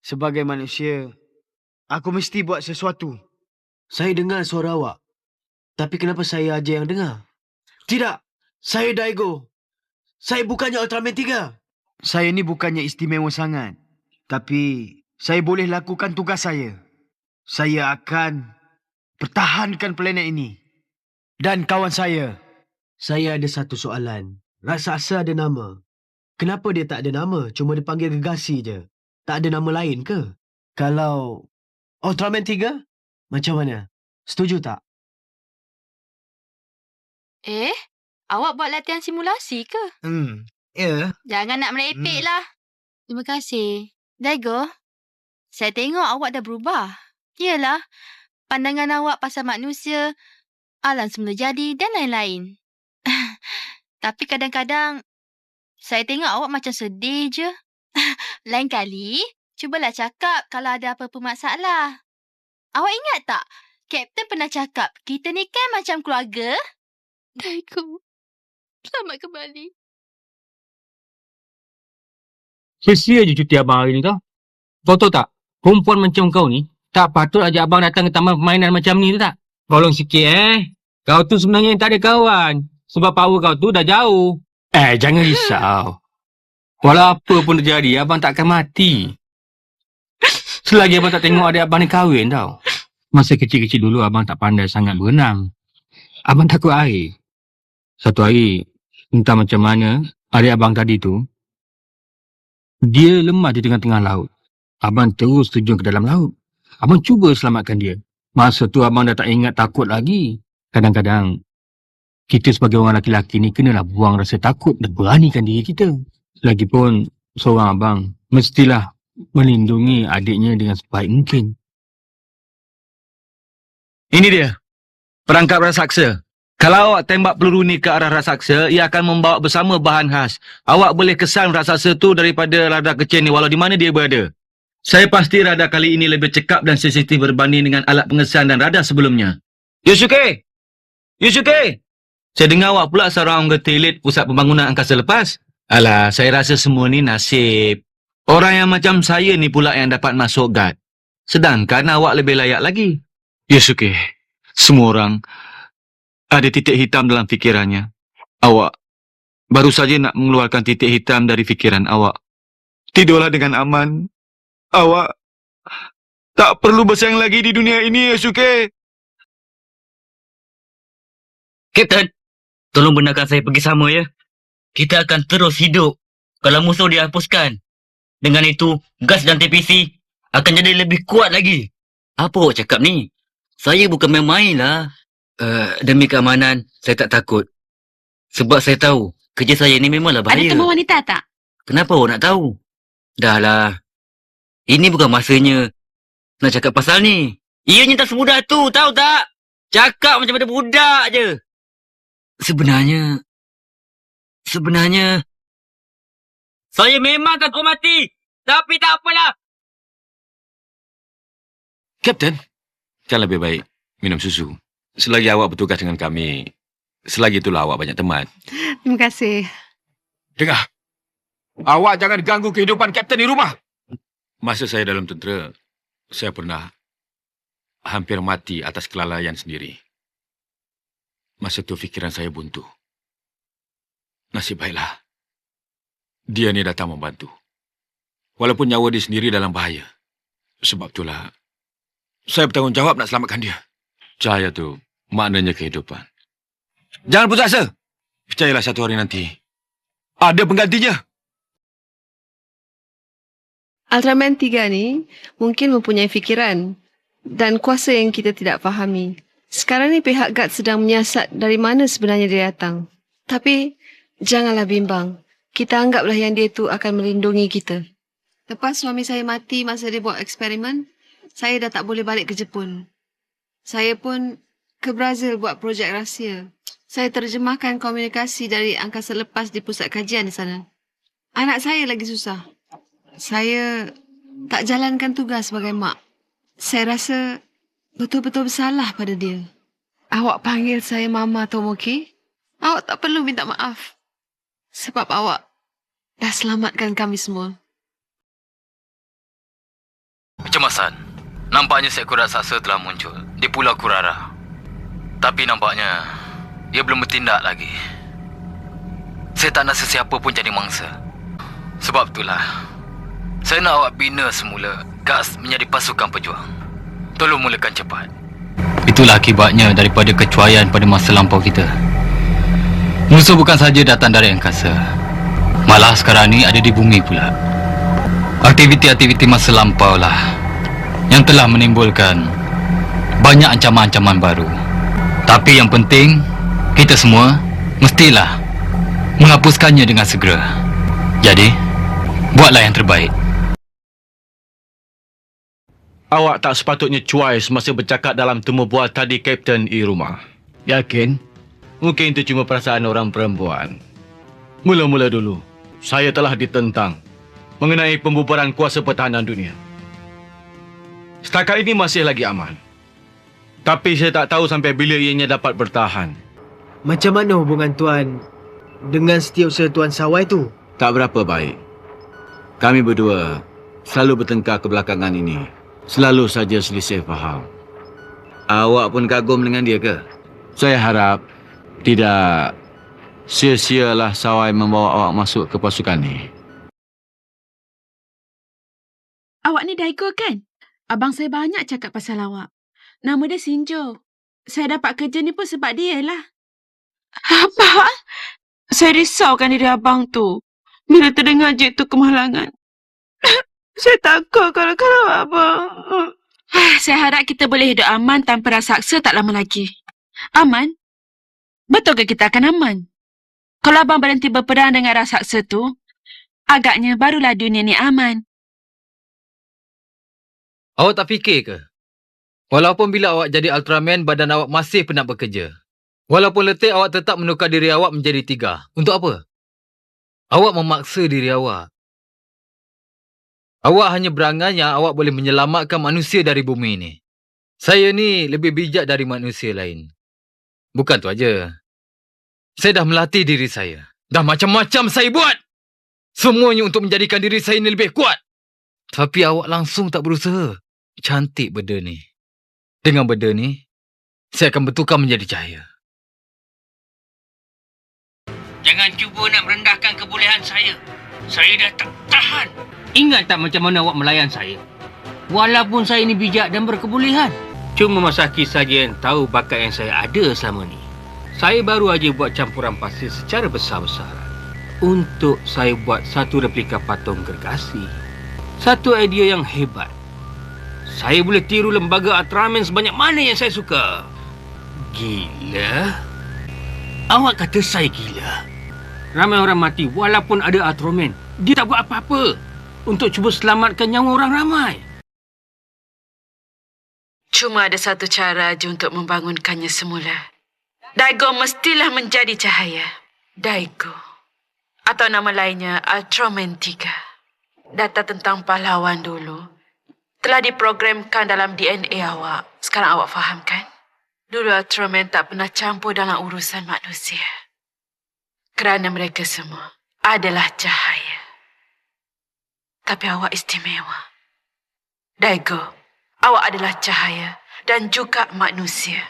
Sebagai manusia, aku mesti buat sesuatu. Saya dengar suara awak. Tapi kenapa saya aja yang dengar? Tidak, saya Daigo. Saya bukannya Ultraman 3. Saya ni bukannya istimewa sangat. Tapi saya boleh lakukan tugas saya. Saya akan pertahankan planet ini. Dan kawan saya. Saya ada satu soalan. Raksasa ada nama. Kenapa dia tak ada nama? Cuma dipanggil Gegasi je. Tak ada nama lain ke? Kalau Ultraman 3, macam mana? Setuju tak? Awak buat latihan simulasi ke? Ya. Jangan nak merepek lah. Terima kasih. Daigo, saya tengok awak dah berubah. Yalah, pandangan awak pasal manusia, alam semula jadi dan lain-lain. Tapi kadang-kadang, saya tengok awak macam sedih je. Lain kali, cubalah cakap kalau ada apa-apa masalah. Awak ingat tak? Kapten pernah cakap, kita ni kan macam keluarga. Daigo, selamat kembali. Sia-sia je cuti abang hari ni tau. Kau tahu tak? Perempuan macam kau ni, tak patut ajak abang datang ke taman permainan macam ni tu tak? Tolong sikit Kau tu sebenarnya tak ada kawan. Sebab power kau tu dah jauh. Jangan risau. Walau apa pun terjadi, abang tak akan mati. Selagi abang tak tengok adik abang ni kahwin tau. Masa kecil-kecil dulu abang tak pandai sangat berenang. Abang takut air. Satu hari, entah macam mana, adik abang tadi tu, dia lemah di tengah-tengah laut. Abang terus terjun ke dalam laut. Abang cuba selamatkan dia. Masa tu abang dah tak ingat takut lagi. Kadang-kadang, kita sebagai orang lelaki-lelaki ni kenalah buang rasa takut dan beranikan diri kita. Lagipun, seorang abang mestilah melindungi adiknya dengan sebaik mungkin. Ini dia, perangkap raksasa. Kalau awak tembak peluru ni ke arah raksasa, ia akan membawa bersama bahan khas. Awak boleh kesan raksasa tu daripada radar kecil ni walau di mana dia berada. Saya pasti radar kali ini lebih cekap dan sensitif berbanding dengan alat pengesan dan radar sebelumnya. Yusuke! Yusuke! Saya dengar awak pula seorang anggota elit pusat pembangunan angkasa lepas. Alah, saya rasa semua ni nasib. Orang yang macam saya ni pula yang dapat masuk guard. Sedangkan awak lebih layak lagi. Yusuke, semua orang ada titik hitam dalam fikirannya. Awak baru saja nak mengeluarkan titik hitam dari fikiran awak. Tidurlah dengan aman. Awak tak perlu bersaing lagi di dunia ini, Yusuke. Kapten, tolong benarkan saya pergi sama ya. Kita akan terus hidup kalau musuh dihapuskan. Dengan itu, gas dan TPC akan jadi lebih kuat lagi. Apa awak cakap ni? Saya bukan main-main lah. Demi keamanan, saya tak takut. Sebab saya tahu, kerja saya ni memanglah bahaya. Ada temu wanita tak? Kenapa awak nak tahu? Dah lah. Ini bukan masanya nak cakap pasal ni. Ianya tak semudah tu, tahu tak? Cakap macam ada budak je. Sebenarnya, saya memang akan kau mati. Tapi tak apalah. Kapten, kan lebih baik minum susu. Selagi awak bertugas dengan kami, selagi itulah awak banyak teman. Terima kasih. Dengar, awak jangan ganggu kehidupan Kapten di rumah. Masa saya dalam tentera, saya pernah hampir mati atas kelalaian sendiri. Masa tu fikiran saya buntu. Nasib baiklah, dia ni datang membantu. Walaupun nyawa dia sendiri dalam bahaya. Sebab itulah, saya bertanggungjawab nak selamatkan dia. Cahaya tu maknanya kehidupan. Jangan putus asa. Percayalah satu hari nanti, ada penggantinya. Ultraman 3 ni mungkin mempunyai fikiran dan kuasa yang kita tidak fahami. Sekarang ni pihak GUARD sedang menyiasat dari mana sebenarnya dia datang. Tapi janganlah bimbang. Kita anggaplah yang dia tu akan melindungi kita. Lepas suami saya mati masa dia buat eksperimen, saya dah tak boleh balik ke Jepun. Saya pun ke Brazil buat projek rahsia. Saya terjemahkan komunikasi dari angkasa lepas di pusat kajian di sana. Anak saya lagi susah. Saya tak jalankan tugas sebagai mak. Saya rasa betul-betul bersalah pada dia. Awak panggil saya Mama Tomoki? Awak tak perlu minta maaf. Sebab awak dah selamatkan kami semua. Kecemasan. Nampaknya seekor raksasa telah muncul di Pulau Kurara. Tapi nampaknya ia belum bertindak lagi. Saya tak nak sesiapa pun jadi mangsa. Sebab itulah saya nak awak bina semula GAS menjadi pasukan pejuang. Tolong mulakan cepat. Itulah akibatnya daripada kecuaian pada masa lampau kita. Musuh bukan saja datang dari angkasa, malah sekarang ni ada di bumi pula. Aktiviti-aktiviti masa lampau lah yang telah menimbulkan banyak ancaman-ancaman baru. Tapi yang penting, kita semua mestilah menghapuskannya dengan segera. Jadi, buatlah yang terbaik. Awak tak sepatutnya cuai semasa bercakap dalam temu bual tadi, Kapten Iruma. Yakin? Mungkin itu cuma perasaan orang perempuan. Mula-mula dulu, saya telah ditentang mengenai pembubaran kuasa pertahanan dunia. Setakat ini masih lagi aman. Tapi saya tak tahu sampai bila ianya dapat bertahan. Macam mana hubungan Tuan dengan setiausaha Tuan Sawai tu? Tak berapa baik. Kami berdua selalu bertengkar kebelakangan ini. Selalu saja selisih faham. Awak pun kagum dengan dia ke? Saya harap tidak sia-sialah Sawai membawa awak masuk ke pasukan ni. Awak ni Daigo kan? Abang saya banyak cakap pasal awak. Nama dia Shinjo. Saya dapat kerja ni pun sebab dia lah. Abang? Saya risaukan diri abang tu. Bila terdengar je tu kemalangan. Saya takut kalau abang. Saya harap kita boleh hidup aman tanpa raksasa tak lama lagi. Aman? Betul ke kita akan aman? Kalau abang berhenti berperang dengan raksasa tu, agaknya barulah dunia ni aman. Awak tak fikir ke? Walaupun bila awak jadi Ultraman, badan awak masih penat bekerja. Walaupun letih, awak tetap menukar diri awak menjadi 3. Untuk apa? Awak memaksa diri awak. Awak hanya berangan yang awak boleh menyelamatkan manusia dari bumi ini. Saya ni lebih bijak dari manusia lain. Bukan tu aja. Saya dah melatih diri saya. Dah macam-macam saya buat. Semuanya untuk menjadikan diri saya ini lebih kuat. Tapi awak langsung tak berusaha. Cantik benda ni. Dengan benda ni, saya akan bertukar menjadi cahaya. Jangan cuba nak merendahkan kebolehan saya. Saya dah tak tahan. Ingat tak macam mana awak melayan saya? Walaupun saya ni bijak dan berkebolehan. Cuma Masaki saja yang tahu bakat yang saya ada selama ni. Saya baru aja buat campuran pasir secara besar-besaran. Untuk saya buat satu replika patung gergasi. Satu idea yang hebat. Saya boleh tiru lembaga Ultraman sebanyak mana yang saya suka. Gila? Awak kata saya gila? Ramai orang mati walaupun ada Ultraman. Dia tak buat apa-apa untuk cuba selamatkan nyawa orang ramai. Cuma ada satu cara je untuk membangunkannya semula. Daigo mestilah menjadi cahaya. Daigo. Atau nama lainnya Ultraman 3. Data tentang pahlawan dulu telah diprogramkan dalam DNA awak. Sekarang awak faham kan? Dulu Ultraman tak pernah campur dalam urusan manusia. Kerana mereka semua adalah cahaya. Tapi awak istimewa. Daigo, awak adalah cahaya dan juga manusia.